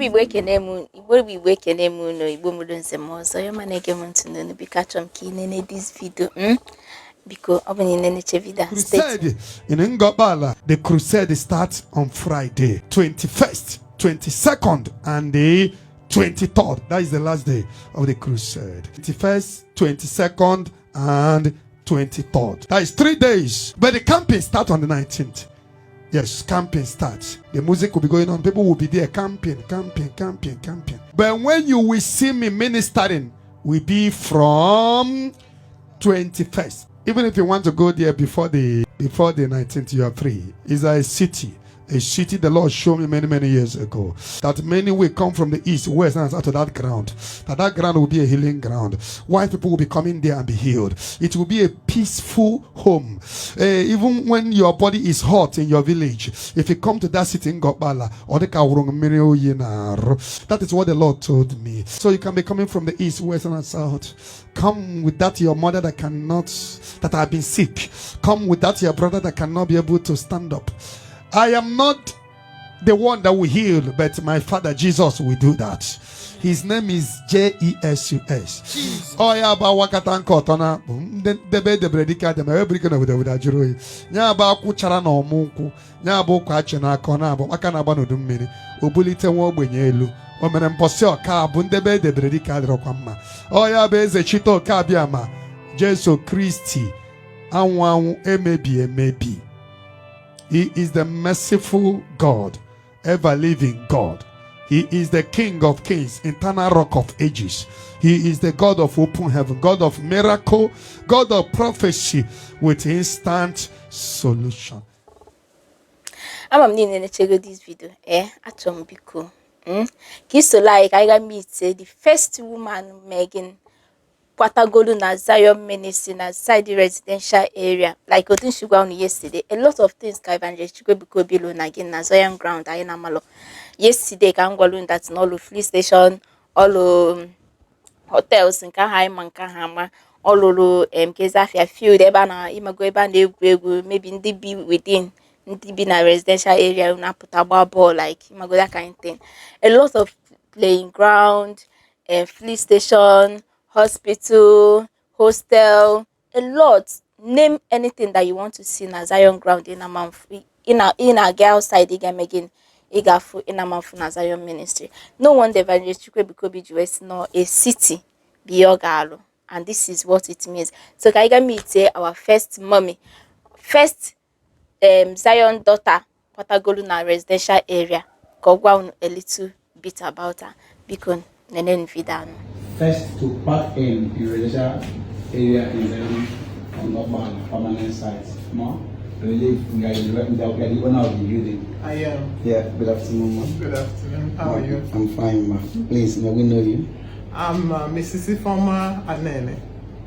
be waking them, it will be waking them, no, it won't do some more. So your man again to know be catch on keen in this video, because I'm in any video. Crusade in Ngokpala. The crusade starts on Friday, 21st, 22nd, and the 23rd. That is the last day of the crusade. 21st, 22nd, and 23rd. That is 3 days. But the camping starts on the 19th. Yes, camping starts. The music will be going on. People will be there camping. But when you will see me ministering, will be from 21st. Even if you want to go there before the 19th, you are free. It's a city the Lord showed me many years ago, that many will come from the east, west, and south to that ground. That ground will be a healing ground. White people will be coming there and be healed. It will be a peaceful home. Even when your body is hot in your village, if you come to that city in Ngokpala, that is what the Lord told me. So you can be coming from the east, west, and south. Come with that your mother that have been sick. Come with that your brother that cannot be able to stand up. I am not the one that will heal, but my Father Jesus will do that. His name is Jesus. Oh yeah, ba wakatan kotona. Debe debredika de mebrika na wuda juro. Nya ba ku chara na omunku. Nya ba ku ache na akona ba maka na ba no dummiri. Obulite nwa ogbenye elu. O mere mposi oka bu ndebe debredika dro kwa mma. Oh yeah, be eze chito oka bia ma. Jesu Christi anwu emebi. He is the merciful God, ever-living God. He is the King of kings, eternal rock of ages. He is the God of open heaven, God of miracle, God of prophecy with instant solution. I'm going to check this video. Atom biko. Kiss to like I got meet the first woman Megan Kwatagolu na Zion Ministry na side the residential area. Like Otin Sugar on yesterday. A lot of things ka evangelist Chukwe biko below na again na Zion ground ayena malo. Yesterday ka ngwalun that all fleet station, all hotels nka haima nka hama, all kezafia field eba na imago eba na egwu maybe ndi be within ndi be na residential area una put about ball like imago that kind of thing. A lot of playing ground, fleet station, hospital, hostel, a lot. Name anything that you want to see in a Zion ground in a month. In a girl side again igafu in a month in a Zion ministry. No one the evangelist Chukwe Bikobi Juwesi no a city biyogalo. And this is what it means. So Kaiga meet our first mommy, first Zion daughter, Kwatagolu na residential area. Kogwa a little bit about her. Bikon nenen vidano. First to park in residential area in Zion and Ngokpala permanent site. Ma, I believe we are the owner of the building. I am. Yeah, good afternoon, ma. Good afternoon. How are you? I'm fine, ma. Please, may we know you? I'm Mrs. Former Anene.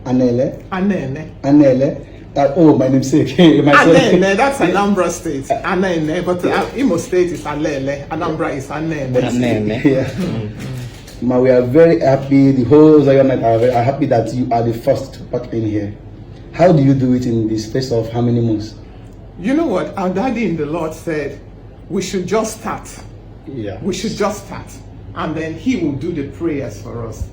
Anele? Anene. Oh, my namesake. Anene, that's Anambra State. Anene, but Imo State is Alele. Anambra is Anene. Yeah. Ma, we are very happy. The whole Zionite are happy that you are the first to park in here. How do you do it in the space of how many months? You know what? Our daddy in the Lord said, we should just start. Yeah. We should just start. And then he will do the prayers for us.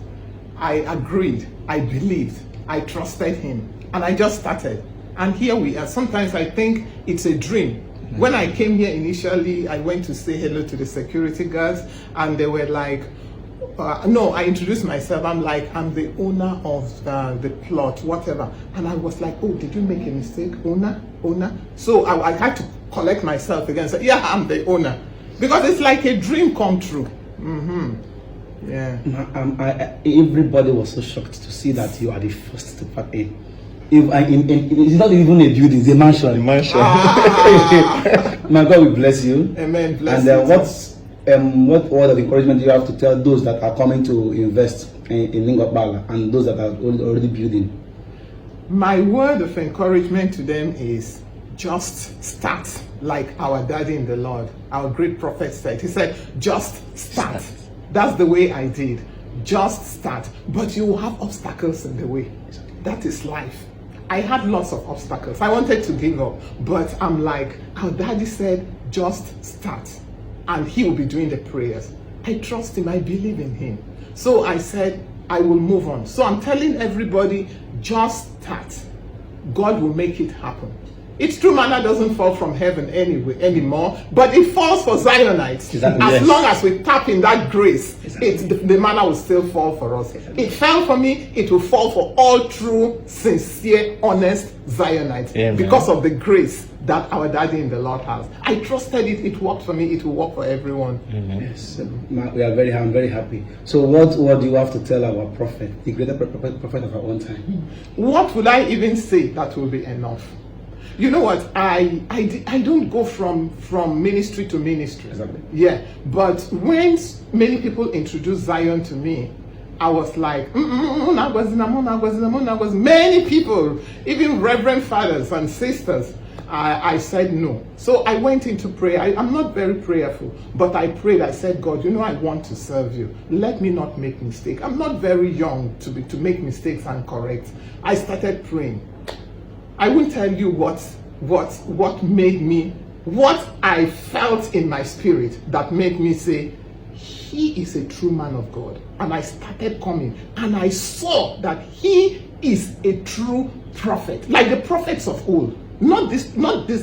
I agreed. I believed. I trusted him. And I just started. And here we are. Sometimes I think it's a dream. When I came here initially, I went to say hello to the security guards. And they were like, no, I introduced myself. I'm like, I'm the owner of the plot, whatever. And I was like, oh, did you make a mistake? Owner? So I had to collect myself again and say, yeah, I'm the owner. Because it's like a dream come true. Yeah. Everybody was so shocked to see that you are the first to park in. It's not even a building, it's a mansion. My God will bless you. Amen. Bless and you. What word of encouragement do you have to tell those that are coming to invest in Ngokpala and those that are already building? My word of encouragement to them is just start, like our daddy in the Lord, our great prophet said. He said, just start. That's the way I did. Just start. But you will have obstacles in the way. That is life. I had lots of obstacles. I wanted to give up, but I'm like, our daddy said, just start. And he will be doing the prayers. I trust him. I believe in him. So I said, I will move on. So I'm telling everybody, just start. God will make it happen. It's true, manna doesn't fall from heaven anymore, but it falls for Zionites. Exactly, as yes. long as we tap in that grace, Exactly. the manna will still fall for us. Exactly. It fell for me, it will fall for all true, sincere, honest Zionites. Amen. Because of the grace that our daddy in the Lord has. I trusted it, it worked for me, it will work for everyone. Yes, I'm very happy. So what do you have to tell our prophet, the greater prophet of our own time? What would I even say that will be enough? You know what? I don't go from ministry to ministry. Exactly. Yeah, but when many people introduced Zion to me, I was like, many people, even reverend fathers and sisters, I said no. So I went into prayer. I'm not very prayerful, but I prayed. I said, God, you know I want to serve you. Let me not make mistakes. I'm not very young to make mistakes and correct. I started praying. I won't tell you what made me, what I felt in my spirit that made me say, he is a true man of God. And I started coming and I saw that he is a true prophet, like the prophets of old. Not this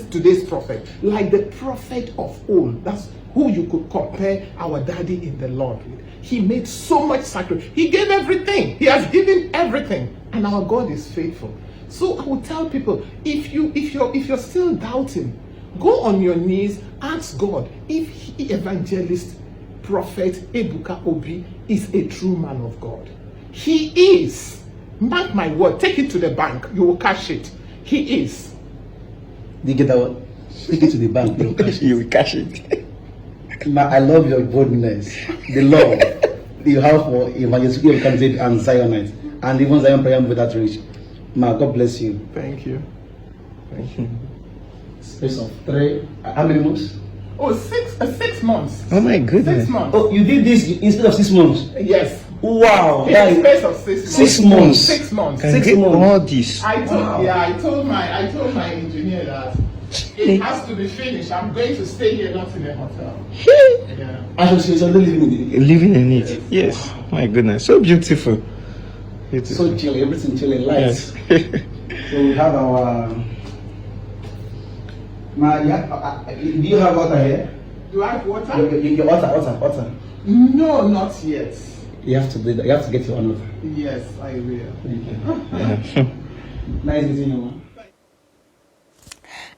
today's prophet, like the prophet of old. That's who you could compare our daddy in the Lord with. He made so much sacrifice. He gave everything. He has given everything. And our God is faithful. So I would tell people, if you're still doubting, go on your knees, ask God if evangelist prophet Ebuka Obi is a true man of God. He is. Mark my word. Take it to the bank. You will cash it. He is. You get that one? Take it to the bank. You will cash it. I love your boldness, the love you have for evangelist candidate and Zionites, and even Zion prayer with that reach. God bless you. Thank you. Thank you. Space of 3. How many months? Oh, 6 months. Oh my goodness. 6 months. Oh, you did this instead of 6 months? Yes. Wow. In the space of 6 months. 6 months. 6 months. Can 6 get months. all this. I told my engineer that it has to be finished. I'm going to stay here, not in a hotel. Yeah. And she's already living in it. Living in it. Yes. My goodness. So beautiful. Beautiful. So chilly, everything chilly, lights. Yes. So we have our. Do you have water here? Do I have water? Your water. No, not yet. You have to do that. You have to get your own water. Yes, I will. Yeah. Nice meeting you.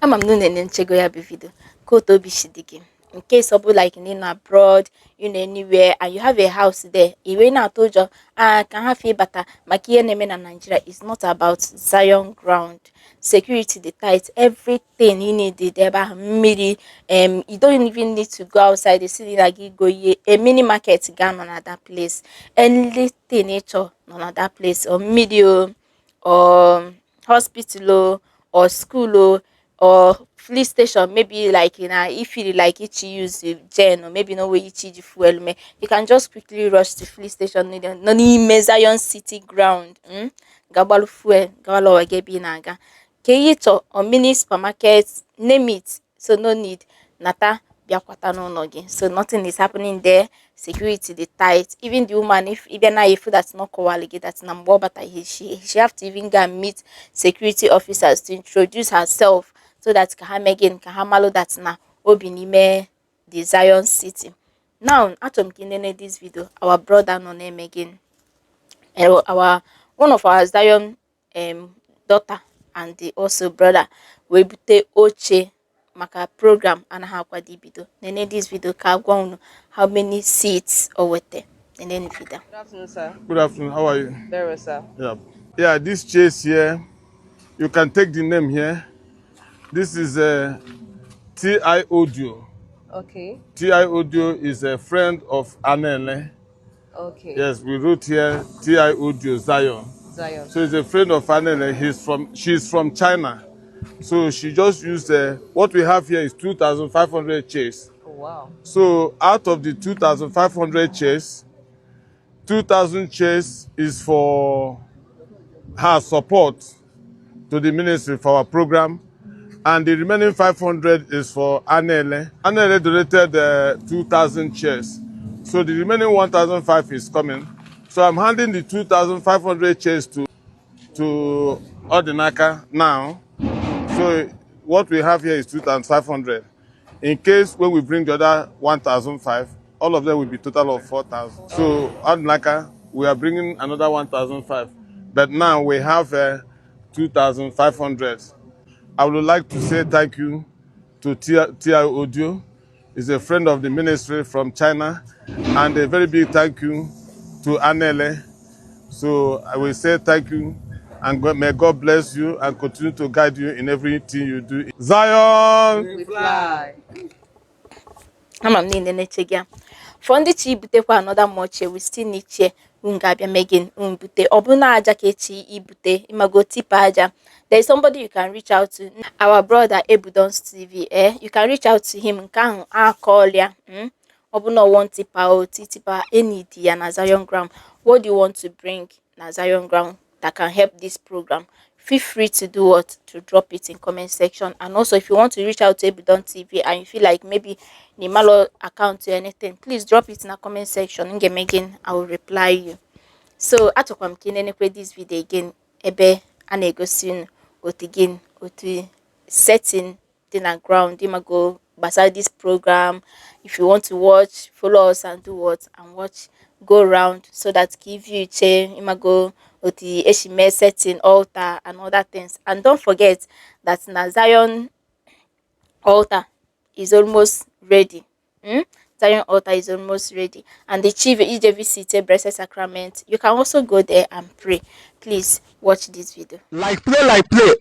Ama m na unu nchego ya bụ video ka otu obi si dị gị. In case of like in abroad, anywhere, and you have a house there, even I told you, I can have a better Makia Nemen and Nigeria is not about Zion ground. Security, the tight, everything you need there, midi, you don't even need to go outside the city like you go a mini market gone on another place. Anything nature on another place, or media, or hospital, or school, or police station, maybe like if you like it, you use gen, or maybe no way you fuel me, you can just quickly rush to police station. No need Zion city ground. Gabalu fuel, gabalo gebi naga. Keito or mini supermarket, name it. So no need nata biakwata no nogi. So nothing is happening there. Security the tight. Even the woman, if even if that's not kowalige, that's number, but she have to even go and meet security officers to introduce herself. So that Kahamegin Kahamalo that's na Obinime the Zion city. Now atom kinene this video, our brother no name again. Our one of our Zion daughter and the also brother we bute oche maka program and how kwadi video. Nene this video ka how many seats or what and then video. Good afternoon, sir. Good afternoon. How are you? Very well, sir. Yeah, this chase here, you can take the name here. This is TI Audio. Okay. TI Audio is a friend of Anele. Okay. Yes, we wrote here TI Audio Zion. Zion. So he's a friend of Anele. She's from China. So she just used what we have here is 2,500 chairs. Oh, wow. So out of the 2,500 chairs, 2,000 chairs is for her support to the ministry for our program. And the remaining 500 is for Anele. Anele donated 2,000 chairs So the remaining 1,005 is coming. So I'm handing the 2,500 chairs to Odinaka now. So what we have here is 2,500. In case when we bring the other 1,005, all of them will be total of 4,000. So Odinaka, we are bringing another 1,005. But now we have 2,500. I would like to say thank you to TI Audio. He's a friend of the ministry from China. And a very big thank you to Anele. So I will say thank you, and may God bless you and continue to guide you in everything you do. Zion! We fly. Ama m niile na-eche gị ya. For ndị chi ibutekwa another moche, we still need chair ga-abịa megin bute ọbụna aja ka echi ibute imago tipa aja. There is somebody you can reach out to, our brother Ebudon's TV. You can reach out to him. Nke ahụ call ya. Ọbụna one tipa o tipa any ya na Zion ground. What do you want to bring na Zion ground that can help this program? Feel free to do what? To drop it in comment section. And also, if you want to reach out to Ebudon TV and you feel like maybe Nimalo account or anything, please drop it in the comment section. Again, I will reply you. So, atokwa m kinenekwe this video again. Ebe anegosin again otu setting the ground. Imago beside this program. If you want to watch, follow us and do what? And watch, go around so that give you chain. Imago the Eshime setting, altar, and other things. And don't forget that Zion altar is almost ready. Zion altar is almost ready. And the chief EJVC Blessed Sacrament, you can also go there and pray. Please watch this video. Like play,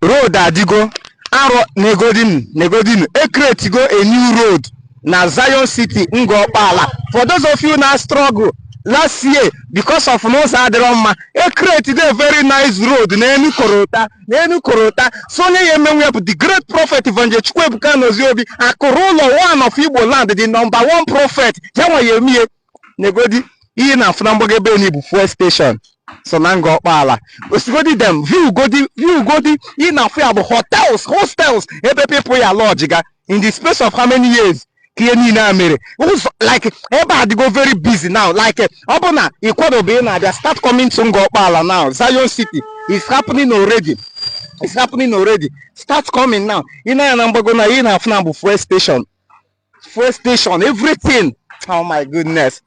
road adigo, aro negodin, create go a new road na Zion City, Ngokpala. For those of you now struggle, last year, because of no Zadroma, created a very nice road, Nenu Korota, Sonia Yemen, the great prophet Evangelist Ebuka Noziobi, a Corolla one of Igbo land, the number one prophet, Yawa Yemi, Negodi, Ian and Flamboge Beni before station. So Ngokpala. Usigodi them, view godi, in and free hotels, people are logical in the space of how many years? Like everybody go very busy now. Like Obona, they start coming to Ngokpala now. Zion City is happening already. It's happening already. Start coming now. In fuel station. Fuel station, everything. Oh my goodness.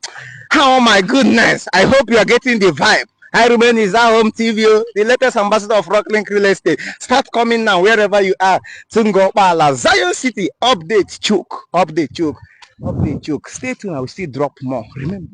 Oh my goodness. I hope you are getting the vibe. I remain is our home TV, the latest ambassador of Rocklink Real Estate. Start coming now, wherever you are. Ngokpala, Zion City, update, Stay tuned, I will still drop more. Remember.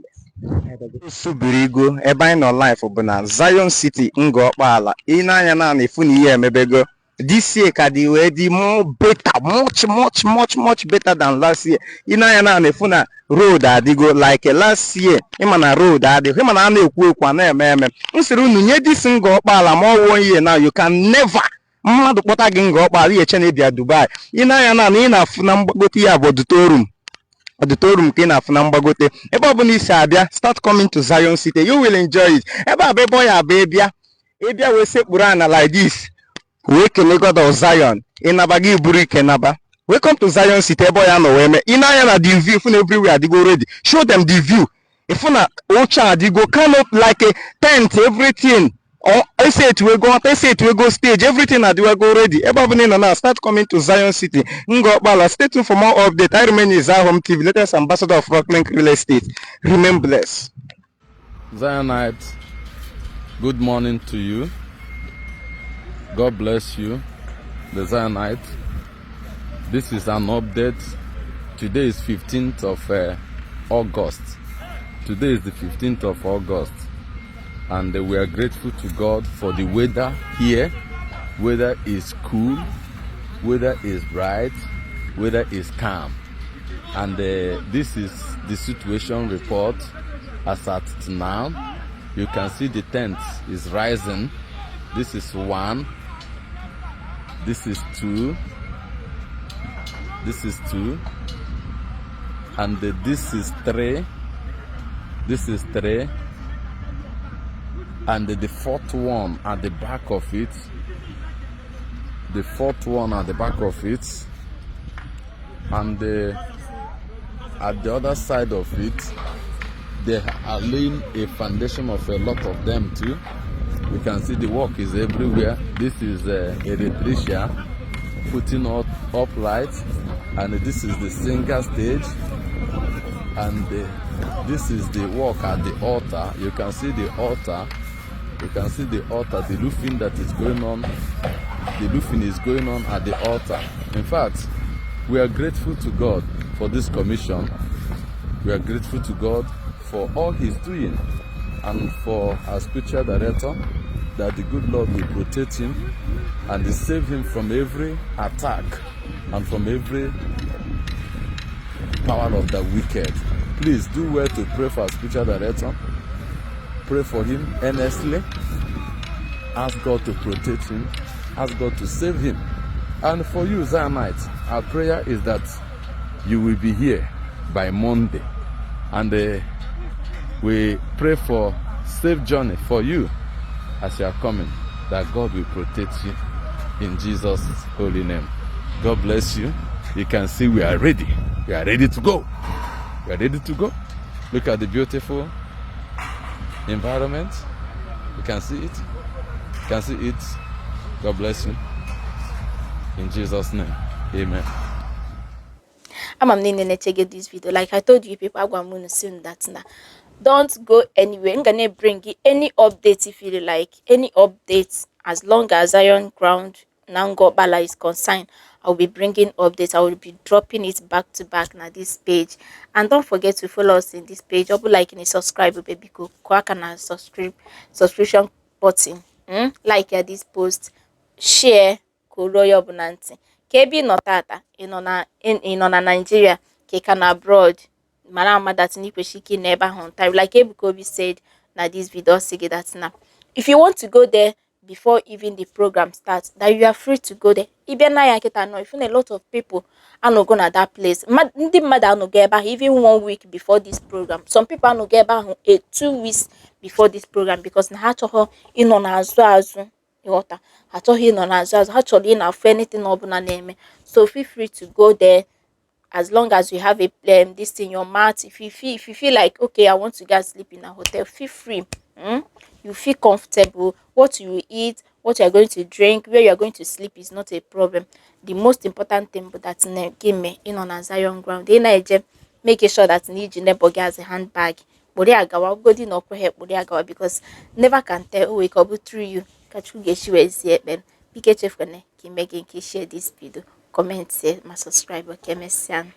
Subirigo, Ebino Life, Obana, Zion City, Ngokpala, Inayana, Nifuni, Mebego. This year, Kadi, we more better, much better than last year. Inayana, Nifuna. Road adigo like last year imana road adigo imana na-ekwu na eme nsiri unu nye dis Ngokpala more 1 year now you can never mmadụ kpọta gị Ngokpala iheche na bịa Dubai ịnanya na ị na-afụ na mgbagote ya bụ auditorium ka ị na-afụ na mgbagote ebe ọbụla isi abịa start coming to Zion City you will enjoy it ebe abịa ya bụ ịbịa wee sekpuru ana like this wee kele God of Zion ịnaba gị buru ike naba. Welcome to Zion City, boy. No way, Inayana the view from everywhere. They go ready. Show them the view. If you na Ocha, they go kind of like a tent, everything. Or I say it will go. I say it will go stage. Everything that will go ready. Now start coming to Zion City. Ngokpala. Stay tuned for more update. I remain is our home TV, latest ambassador of Rocklink Real Estate. Remain blessed. Zionites, good morning to you. God bless you, the Zionites. This is an update. Today is 15th of August. Today is the 15th of August. And we are grateful to God for the weather here. Weather is cool. Weather is bright. Weather is calm. And this is the situation report as at now. You can see the tent is rising. This is 1. This is 2. This is 2, and this is 3. This is 3, and the fourth one at the back of it. The fourth one at the back of it, and at the other side of it, they are laying a foundation of a lot of them too. You can see the work is everywhere. This is Eritrea putting up lights, and this is the singer stage, and this is the work at the altar. You can see the altar. You can see the altar, the roofing that is going on. The roofing is going on at the altar. In fact, we are grateful to God for this commission. We are grateful to God for all He's doing, and for our spiritual director, that the good Lord will protect him and save him from every attack and from every power of the wicked. Please do well to pray for our spiritual director. Pray for him earnestly. Ask God to protect him. Ask God to save him. And for you, Zionites, our prayer is that you will be here by Monday. And we pray for safe journey for you as you are coming, that God will protect you in Jesus' holy name. God bless you. You can see we are ready. We are ready to go. We are ready to go. Look at the beautiful environment. You can see it. You can see it. God bless you. In Jesus' name. Amen. I'm going to check this video. Like I told you people, I'm going to soon that now. Don't go anywhere. I'm gonna bring you any updates if you like. Any updates, as long as Zion Ground Ngokpala is concerned, I'll be bringing updates. I will be dropping it back to back na this page. And don't forget to follow us in this page. I'll be liking and subscribe, baby. Go crack and subscription button. Like this post, share, Koroyo Bunanti. KB no tata, in on Nigeria, Kekan abroad. Mara that Nikweshiki never on time. Like Ebuka said, na this video say that now. If you want to go there before even the program starts, that you are free to go there. Even a lot of people are not going to that place. Ndi mother no get back even 1 week before this program. Some people are no get back 2 weeks before this program because na hacho in on azu water. Hacho in on azu actually in anything obuna name. So feel free to go there. As long as you have a this in your mat, if you feel like okay, I want to go sleep in a hotel, feel free. You feel comfortable. What you eat, what you are going to drink, where you are going to sleep is not a problem. The most important thing, but that's give me in on a Zion Ground. Make sure that need neighbor has a handbag. Because never can tell who will through you. Catch you get you be share this video. Comment, say, subscribe, okay, messian.